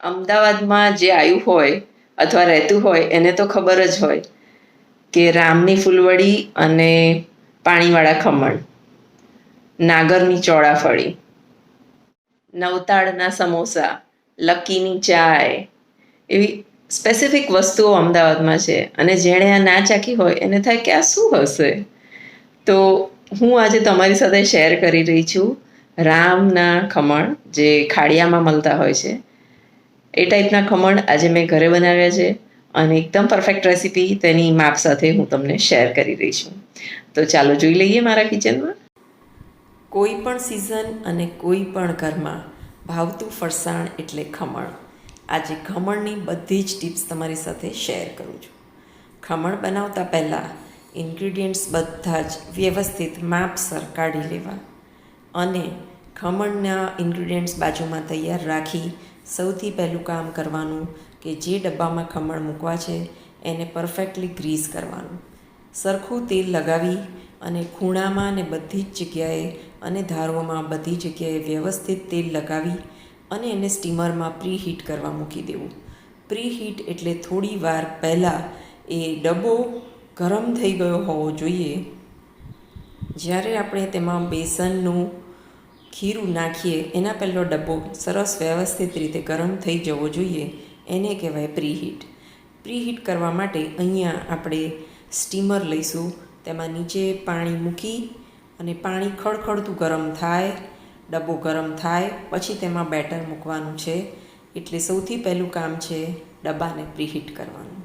અમદાવાદમાં જે આવ્યું હોય અથવા રહેતું હોય એને તો ખબર જ હોય કે રામની ફૂલવડી અને પાણીવાળા ખમણ, નાગરની ચોળાફળી, નવતાડના સમોસા, લકીની ચાય, એવી સ્પેસિફિક વસ્તુઓ અમદાવાદમાં છે અને જેણે આ ના ચાખી હોય એને થાય કે આ શું હશે. તો હું આજે તમારી સાથે શેર કરી રહી છું રામના ખમણ, જે ખાડિયામાં મળતા હોય છે. એ ટાઈપના ખમણ આજે મેં ઘરે બનાવ્યા છે અને એકદમ પરફેક્ટ રેસીપી તેની માપ સાથે હું તમને શેર કરી રહી છું. તો ચાલો જોઈ લઈએ મારા કિચનમાં. કોઈ પણ સિઝન અને કોઈ પણ ઘરમાં ભાવતું ફરસાણ એટલે ખમણ. આજે ખમણની બધી જ ટિપ્સ તમારી સાથે શેર કરું છું. ખમણ બનાવતા પહેલાં ઇન્ગ્રીડિયન્ટ્સ બધા જ વ્યવસ્થિત માપસર કાઢી લેવા અને ખમણના ઇન્ગ્રીડિયન્ટ્સ બાજુમાં તૈયાર રાખી સૌથી પહેલું કામ કરવાનું કે જે ડબ્બામાં ખમણ મૂકવા છે એને પરફેક્ટલી ગ્રીસ કરવાનું. સરખું તેલ લગાવી અને ખૂણામાં અને બધી જ જગ્યાએ અને ધારોમાં બધી જગ્યાએ વ્યવસ્થિત તેલ લગાવી અને એને સ્ટીમરમાં પ્રીહીટ કરવા મૂકી દેવું. પ્રીહીટ એટલે થોડી વાર પહેલાં એ ડબ્બો ગરમ થઈ ગયો હોવો જોઈએ. જ્યારે આપણે તેમાં બેસનનું ખીરું નાખીએ એના પહેલો ડબ્બો સરસ વ્યવસ્થિત રીતે ગરમ થઈ જવો જોઈએ. એને કહેવાય પ્રીહીટ. પ્રીહીટ કરવા માટે અહીંયા આપણે સ્ટીમર લઈશું. તેમાં નીચે પાણી મૂકી અને પાણી ખળખળતું ગરમ થાય, ડબ્બો ગરમ થાય પછી તેમાં બેટર મૂકવાનું છે. એટલે સૌથી પહેલું કામ છે ડબ્બાને પ્રીહીટ કરવાનું.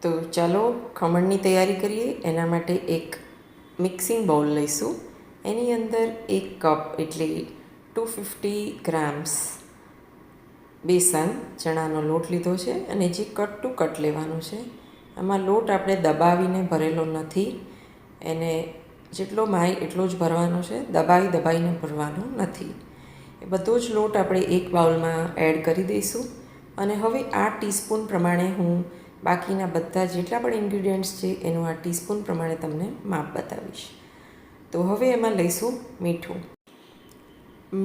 તો ચાલો ખમણની તૈયારી કરીએ. એના માટે એક મિક્સિંગ બાઉલ લઈશું. એની અંદર 1 કપ એટલે 250 ગ્રામ્સ બેસન ચણાનો લોટ લીધો છે અને જે કટ ટુ કટ લેવાનું છે. આમાં લોટ આપણે દબાવીને ભરેલો નથી. એને જેટલો માય એટલો જ ભરવાનો છે, દબાવીને ભરવાનો નથી. એ બધો જ લોટ આપણે એક બાઉલમાં એડ કરી દઈશું અને હવે આ ટીસ્પૂન પ્રમાણે હું બાકીના બધા જેટલા પણ ઇન્ગ્રીડિયન્ટ્સ છે એનું આ ટીસ્પૂન પ્રમાણે તમને માપ બતાવીશ. તો હવે એમાં લઈશું મીઠું.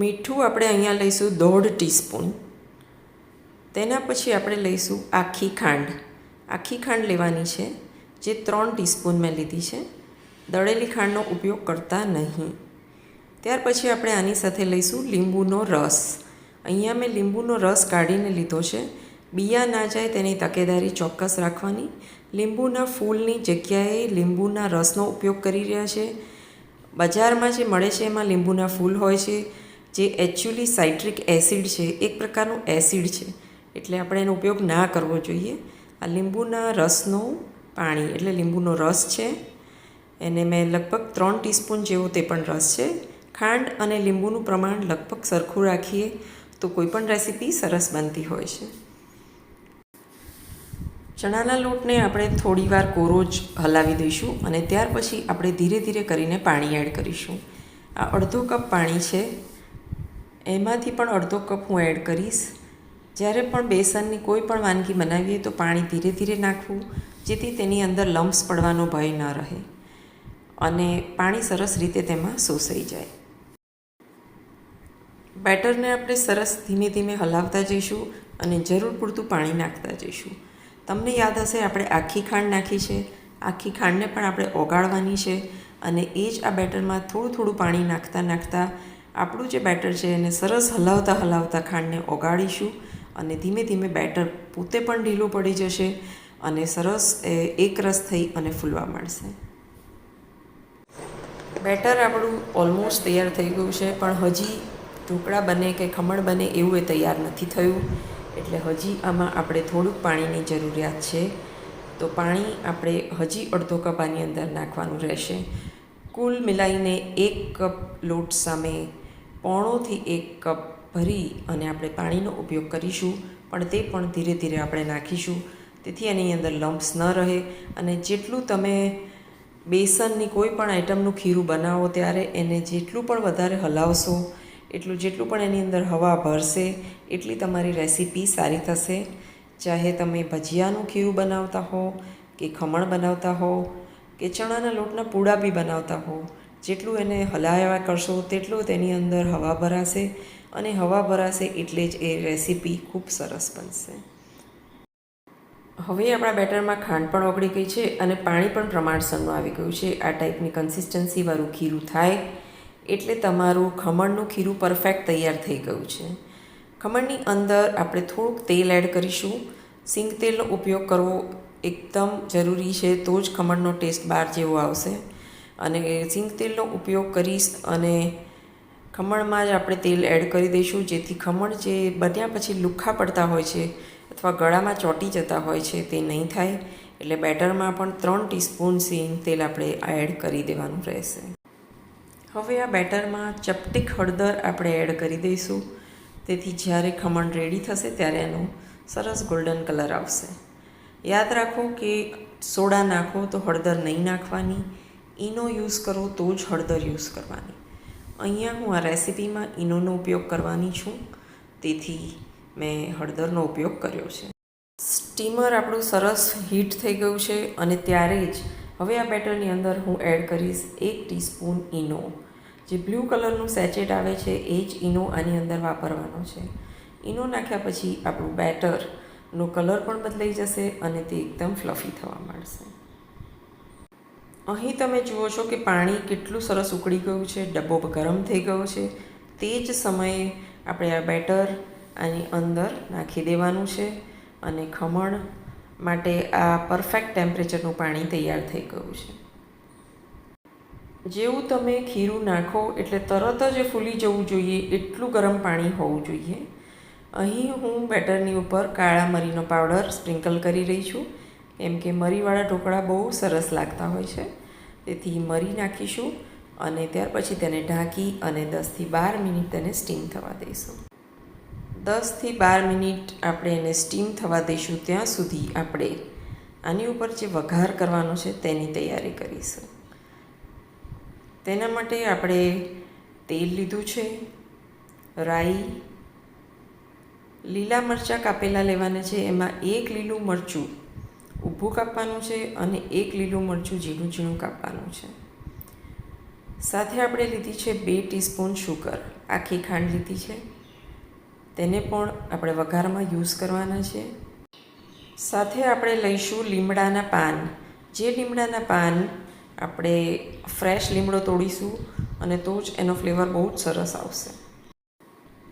મીઠું આપણે અહીંયા લઈશું 1/2 ટીસ્પૂન. તેના પછી આપણે લઈશું આખી ખાંડ. આખી ખાંડ લેવાની છે, જે 3 ટીસ્પૂન મેં લીધી છે. દળેલી ખાંડનો ઉપયોગ કરતા નહીં. ત્યાર પછી આપણે આની સાથે લઈશું લીંબુનો રસ. અહીંયા મેં લીંબુનો રસ કાઢીને લીધો છે. બિયા ના જાય તેની તકેદારી ચોક્કસ રાખવાની. લીંબુના ફૂલની જગ્યાએ લીંબુના રસનો ઉપયોગ કરી રહ્યા છે. બજારમાં જે મળે છે એમાં લીંબુના ફૂલ હોય છે, જે એકચ્યુઅલી સાઇટ્રિક એસિડ છે, એક પ્રકારનું એસિડ છે. એટલે આપણે એનો ઉપયોગ ના કરવો જોઈએ. આ લીંબુના રસનો પાણી એટલે લીંબુનો રસ છે. એને મેં લગભગ 3 ટીસ્પૂન જેવો તે પણ રસ છે. ખાંડ અને લીંબુનું પ્રમાણ લગભગ સરખું રાખીએ તો કોઈ પણ રેસીપી સરસ બનતી હોય છે. ચણાના લોટને આપણે થોડી વાર કોરો જ હલાવી દઈશું અને ત્યાર પછી આપણે ધીરે ધીરે કરીને પાણી એડ કરીશું. આ 1/2 કપ પાણી છે, એમાંથી પણ 1/2 કપ હું એડ કરીશ. જ્યારે પણ બેસનની કોઈ પણ વાનગી બનાવીએ તો પાણી ધીરે ધીરે નાખવું, જેથી તેની અંદર લમ્પ્સ પડવાનો ભય ન રહે અને પાણી સરસ રીતે તેમાં શોષાઈ જાય. બેટરને આપણે સરસ ધીમે ધીમે હલાવતા જઈશું અને જરૂર પૂરતું પાણી નાખતા જઈશું. તમને યાદ હશે આપણે આખી ખાંડ નાખી છે. આખી ખાંડને પણ આપણે ઓગાળવાની છે અને એ જ આ બેટરમાં થોડું થોડું પાણી નાખતા આપણું જે બેટર છે એને સરસ હલાવતા ખાંડને ઓગાળીશું અને ધીમે ધીમે બેટર પોતે પણ ઢીલું પડી જશે અને સરસ એકરસ થઈ અને ફૂલવા માંડશે. બેટર આપણું ઓલમોસ્ટ તૈયાર થઈ ગયું છે, પણ હજી ઢોકળા બને કે ખમણ બને એવું એ તૈયાર નથી થયું. એટલે હજી આમાં આપણે થોડુંક પાણીની જરૂરિયાત છે. તો પાણી આપણે હજી 1/2 કપ આની અંદર નાખવાનું રહેશે. કુલ મિલાઈને 1 કપ લોટ સામે 1.5 થી 1 કપ ભરી અને આપણે પાણીનો ઉપયોગ કરીશું, પણ તે પણ ધીરે ધીરે આપણે નાખીશું, તેથી એની અંદર લમ્પ્સ ન રહે. અને જેટલું તમે બેસનની કોઈ પણ આઈટમનું ખીરું બનાવો ત્યારે એને જેટલું પણ વધારે હલાવશો જેટલું પણ એની અંદર હવા ભરશે એટલી તમારી રેસીપી સારી થશે. ચાહે તમે ભજીયાનું ખીરું બનાવતા હો કે ખમણ બનાવતા હો કે ચણાના લોટના પૂડા બી બનાવતા હો, જેટલું એને હલાવ્યા કરશો તેટલું તેની અંદર હવા ભરાશે અને હવા ભરાશે એટલે જ એ રેસીપી ખૂબ સરસ બનશે. હવે આપણા બેટરમાં ખાંડ પણ ઓગળી ગઈ છે અને પાણી પણ પ્રમાણસરનું આવી ગયું છે. આ ટાઈપની કન્સિસ્ટન્સીવાળું ખીરું થાય એટલે તમારું ખમણનું ખીરું પરફેક્ટ તૈયાર થઈ ગયું છે. ખમણની અંદર આપણે થોડુંક તેલ એડ કરીશું. સિંગ તેલનો ઉપયોગ કરવો એકદમ જરૂરી છે, તો જ ખમણનો ટેસ્ટ બહાર જેવો આવશે. અને સિંગ તેલનો ઉપયોગ કરીશ અને ખમણમાં જ આપણે તેલ એડ કરી દઈશું, જેથી ખમણ જે બન્યા પછી લુખ્ખા પડતા હોય છે અથવા ગળામાં ચોંટી જતા હોય છે તે નહીં થાય. એટલે બેટરમાં પણ 3 ટીસ્પૂન સિંગ તેલ આપણે એડ કરી દેવાનું રહેશે. હવે આ બેટરમાં ચપટીક હળદર આપણે એડ કરી દઈશું, તેથી જ્યારે ખમણ રેડી થશે ત્યારે એનો સરસ ગોલ્ડન કલર આવશે. યાદ રાખો કે સોડા નાખો તો હળદર નહીં નાખવાની, ઈનો યુઝ કરો તો જ હળદર યુઝ કરવાની. અહીંયા હું આ રેસીપીમાં ઈનોનો ઉપયોગ કરવાની છું, તેથી મેં હળદરનો ઉપયોગ કર્યો છે. સ્ટીમર આપણું સરસ હીટ થઈ ગયું છે અને ત્યારે જ હવે આ બેટરની અંદર હું એડ કરીશ 1 ટીસ્પૂન ઈનો. જે બ્લુ કલરનું સેચેટ આવે છે એ જ ઈનો આની અંદર વાપરવાનો છે. ઈનો નાખ્યા પછી આપણું બેટરનો કલર પણ બદલાઈ જશે અને તે એકદમ ફ્લફી થવા માંડશે. અહીં તમે જુઓ છો કે પાણી કેટલું સરસ ઉકળી ગયું છે, ડબ્બો ગરમ થઈ ગયો છે. તે જ સમયે આપણે આ બેટર આની અંદર નાખી દેવાનું છે અને ખમણ માટે આ પરફેક્ટ ટેમ્પરેચરનું પાણી તૈયાર થઈ ગયું છે. જેવું તમે ખીરું નાખો એટલે તરત જ ફૂલી જવું જોઈએ એટલું ગરમ પાણી હોવું જોઈએ. અહીં હું બેટરની ઉપર કાળા મરીનો પાવડર સ્પ્રિંકલ કરી રહી છું, કેમ કે મરીવાળા ઢોકળા બહુ સરસ લાગતા હોય છે. તેથી મરી નાખીશું અને ત્યાર પછી તેને ઢાંકી અને 10થી 12 મિનિટ તેને સ્ટીમ થવા દઈશું. 10થી 12 મિનિટ આપણે એને સ્ટીમ થવા દઈશું. ત્યાં સુધી આપણે આની ઉપર જે વઘાર કરવાનો છે તેની તૈયારી કરીશું. તેના માટે આપણે તેલ લીધું છે, રાઈ, લીલા મરચાં કાપેલા લેવાના છે. એમાં 1 લીલું મરચું ઊભું કાપવાનું છે અને 1 લીલું મરચું ઝીણું ઝીણું કાપવાનું છે. સાથે આપણે લીધી છે 2 ટીસ્પૂન શુગર, આખી ખાંડ લીધી છે. તેને પણ આપણે વઘારમાં યુઝ કરવાના છે. સાથે આપણે લઈશું લીમડાના પાન. જે લીમડાના પાન આપણે ફ્રેશ લીમડો તોડીશું અને તો જ એનો ફ્લેવર બહુ જ સરસ આવશે.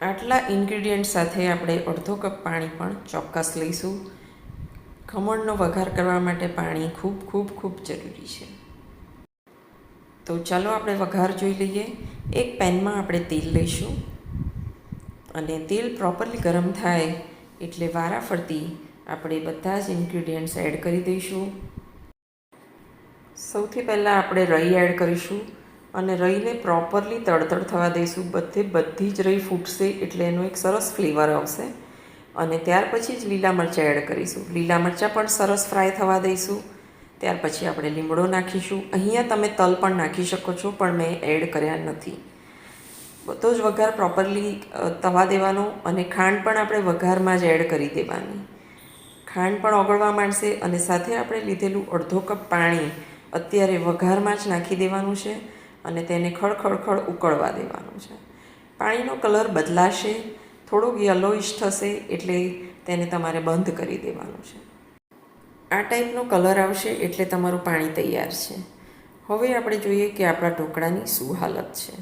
આટલા ઇન્ગ્રીડિયન્ટ સાથે આપણે અડધો કપ પાણી પણ ચોક્કસ લઈશું. ખમણનો વઘાર કરવા માટે પાણી ખૂબ ખૂબ ખૂબ જરૂરી છે. તો ચાલો આપણે વઘાર જોઈ લઈએ. એક પેનમાં આપણે તેલ લઈશું અને તેલ પ્રોપરલી ગરમ થાય એટલે વારાફરતી આપણે બધા જ ઇન્ગ્રીડિયન્ટ્સ એડ કરી દઈશું. સૌથી પહેલાં આપણે રઈ એડ કરીશું અને રઈને પ્રોપરલી તડતડ થવા દઈશું. બધી જ રઈ ફૂટશે એટલે એનો એક સરસ ફ્લેવર આવશે. અને ત્યાર પછી જ લીલા મરચાં એડ કરીશું. લીલા મરચાં પણ સરસ ફ્રાય થવા દઈશું. ત્યાર પછી આપણે લીમડો નાખીશું. અહીંયા તમે તલ પણ નાખી શકો છો, પણ મેં એડ કર્યા નથી. બધો જ વઘાર પ્રોપરલી થવા દેવાનો અને ખાંડ પણ આપણે વઘારમાં જ એડ કરી દેવાની. ખાંડ પણ ઓગળવા માંડશે અને સાથે આપણે લીધેલું અડધો કપ પાણી અત્યારે વઘારમાં જ નાખી દેવાનું છે અને તેને ખળખળ ઉકળવા દેવાનું છે. પાણીનો કલર બદલાશે, થોડોક યલોઇશ થશે એટલે તેને તમારે બંધ કરી દેવાનું છે. આ ટાઈપનો કલર આવશે એટલે તમારું પાણી તૈયાર છે. હવે આપણે જોઈએ કે આપણા ઢોકળાની શું હાલત છે.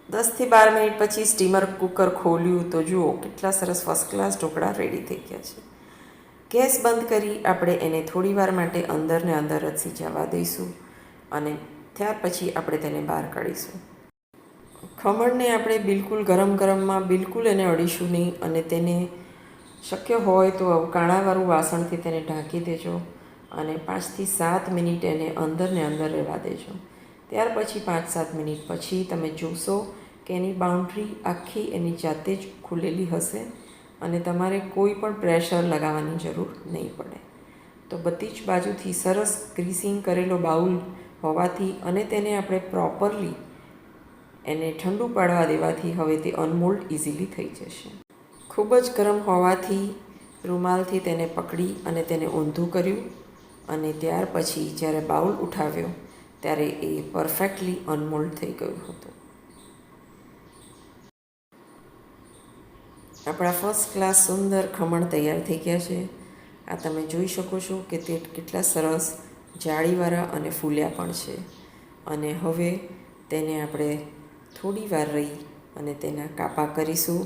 10થી 12 મિનિટ પછી સ્ટીમર કુકર ખોલ્યું તો જુઓ કેટલા સરસ ફર્સ્ટ ક્લાસ ઢોકળા રેડી થઈ ગયા છે. ગેસ બંધ કરી આપણે એને થોડીવાર માટે અંદર ને અંદર જ સિજવા દઈશું અને ત્યાર પછી આપણે તેને બહાર કાઢીશું. ખમણને આપણે બિલકુલ ગરમમાં બિલકુલ એને અડીશું નહીં અને તેને શક્ય હોય તો કાણાવાળું વાસણથી તેને ઢાંકી દેજો અને 5થી 7 મિનિટ એને અંદર ને અંદર રહેવા દેજો. ત્યાર પછી 5-7 મિનિટ પછી તમે જોશો કે એની બાઉન્ડ્રી આખી એની જાતે જ ખુલેલી હશે અને તમારે કોઈ પણ પ્રેશર લગાવવાની જરૂર નહીં પડે. તો બધી જ બાજુથી સરસ ગ્રીસિંગ કરેલો બાઉલ હોવાથી અને તેને આપણે પ્રોપરલી એને ઠંડુ પાડવા દેવાથી હવે તે અનમોલ્ડ ઇઝીલી થઈ જશે. ખૂબ જ ગરમ હોવાથી રૂમાલથી તેને પકડી અને તેને ઊંધું કર્યું અને ત્યાર પછી જ્યારે બાઉલ ઉઠાવ્યો ત્યારે એ પરફેક્ટલી અનમોલ્ડ થઈ ગયું હતું. આપણા ફર્સ્ટ ક્લાસ સુંદર ખમણ તૈયાર થઈ ગયા છે. આ તમે જોઈ શકો છો કે તે કેટલા સરસ જાળીવાળા અને ફૂલ્યા પણ છે. અને હવે તેને આપણે થોડી વાર રહી અને તેના કાપા કરીશું.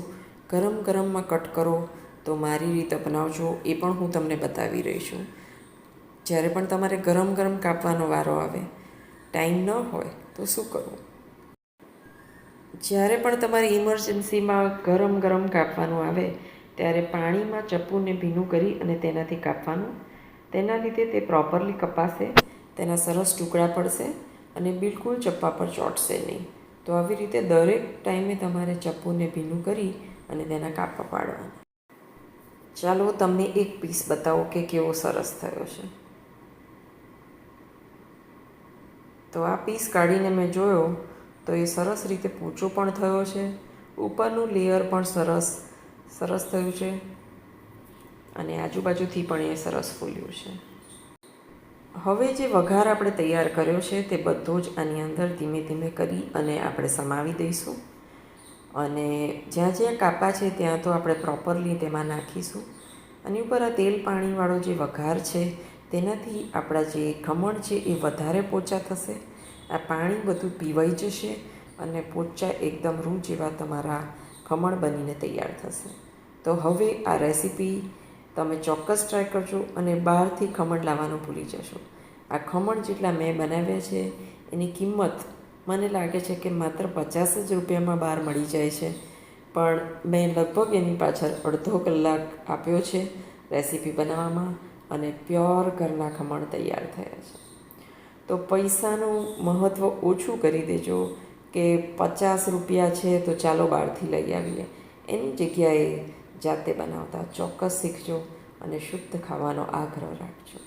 ગરમ ગરમમાં કટ કરો તો મારી રીત અપનાવજો, એ પણ હું તમને બતાવી રહી છું. જ્યારે પણ તમારે ગરમ ગરમ કાપવાનો વારો આવે, ટાઈમ ન હોય તો શું કરવું? જ્યારે પણ તમારે ઇમરજન્સીમાં ગરમ ગરમ કાપવાનું આવે ત્યારે પાણીમાં ચપ્પુને ભીનું કરી અને તેનાથી કાપવાનું. તેના લીધે તે પ્રોપરલી કપાશે, તેના સરસ ટુકડા પડશે અને બિલકુલ ચપ્પા પર ચોંટશે નહીં. તો આવી રીતે દરેક ટાઈમે તમારે ચપ્પુને ભીનું કરી અને તેના કાપા પાડવાના. ચાલો તમને એક પીસ બતાવો કે કેવો સરસ થયો છે. તો આ પીસ કાઢીને મેં જોયો તો એ સરસ રીતે પોચો પણ થયો છે. ઉપરનું લેયર પણ સરસ થયું છે અને આજુબાજુથી પણ એ સરસ ફૂલ્યું છે. હવે જે વઘાર આપણે તૈયાર કર્યો છે તે બધો જ આની અંદર ધીમે ધીમે કરી અને આપણે સમાવી દઈશું. અને જ્યાં જ્યાં કાપા છે ત્યાં તો આપણે પ્રોપરલી તેમાં નાખીશું. આની ઉપર આ તેલ પાણીવાળો જે વઘાર છે તેનાથી આપણા જે ખમણ છે એ વધારે પોચા થશે. આ પાણી બધું પીવાઈ જશે અને પોચા એકદમ રૂ જેવા તમારા ખમણ બનીને તૈયાર થશે. તો હવે આ રેસીપી તમે ચોક્કસ ટ્રાય કરજો અને બહારથી ખમણ લાવવાનું ભૂલી જશો. આ ખમણ જેટલા મેં બનાવ્યા છે એની કિંમત મને લાગે છે કે માત્ર 50 જ રૂપિયામાં બહાર મળી જાય છે. પણ મેં લગભગ એની પાછળ અડધો કલાક આપ્યો છે રેસીપી બનાવવામાં અને પ્યોર ઘરના ખમણ તૈયાર થયા છે. તો પૈસાનું મહત્ત્વ ઓછું કરી દેજો કે 50 રૂપિયા છે તો ચાલો બહારથી લઈ આવીએ. એની જગ્યાએ જાતે બનાવતા ચોક્કસ શીખજો અને શુદ્ધ ખાવાનો આગ્રહ રાખજો.